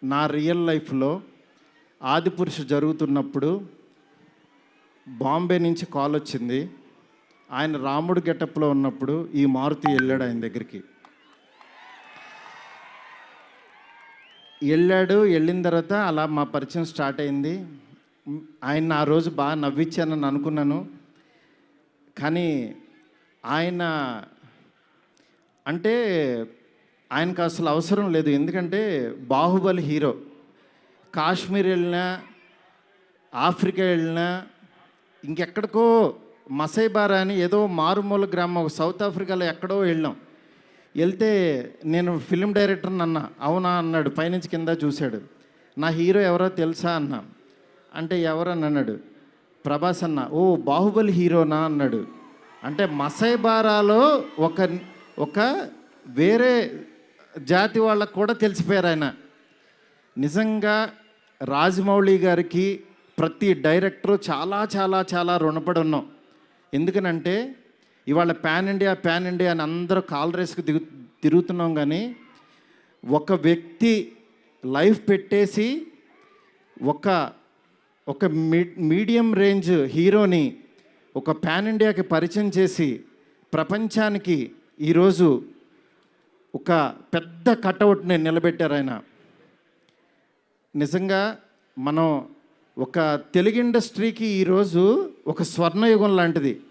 నా రియల్ లైఫ్లో ఆదిపురుషు జరుగుతున్నప్పుడు బాంబే నుంచి కాల్ వచ్చింది. ఆయన రాముడు గెటప్లో ఉన్నప్పుడు ఈ మారుతి వెళ్ళాడు ఆయన దగ్గరికి. వెళ్ళిన తర్వాత అలా మా పరిచయం స్టార్ట్ అయింది. ఆయన ఆ రోజు బాగా నవ్వించానని అనుకున్నాను. కానీ ఆయన అంటే ఆయనకు అసలు అవసరం లేదు. ఎందుకంటే బాహుబలి హీరో. కాశ్మీర్ వెళ్ళినా, ఆఫ్రికా వెళ్ళినా, ఇంకెక్కడికో మసైబారా అని ఏదో మారుమూల గ్రామం సౌత్ ఆఫ్రికాలో ఎక్కడో వెళ్తే నేను ఫిల్మ్ డైరెక్టర్ని అన్నా. అవునా అన్నాడు. పైనుంచి కింద చూశాడు. నా హీరో ఎవరో తెలుసా అన్నా. అంటే ఎవరని అన్నాడు. ప్రభాస్ అన్న. ఓ బాహుబలి హీరోనా అన్నాడు. అంటే మసైబారాలో ఒక వేరే జాతి వాళ్ళకు కూడా తెలిసిపోయారు ఆయన. నిజంగా రాజమౌళి గారికి ప్రతి డైరెక్టరు చాలా చాలా చాలా రుణపడి ఉన్నాం. ఎందుకనంటే ఇవాళ ప్యాన్ ఇండియా అని అందరూ కాల్ రేస్కి తిరుగుతున్నాం. కానీ ఒక వ్యక్తి లైఫ్ పెట్టేసి ఒక మీడియం రేంజ్ హీరోని ఒక ప్యాన్ ఇండియాకి పరిచయం చేసి ప్రపంచానికి ఈరోజు ఒక పెద్ద కటౌట్ని నిలబెట్టారు ఆయన. నిజంగా మనం ఒక తెలుగు ఇండస్ట్రీకి ఈరోజు ఒక స్వర్ణయుగం లాంటిది.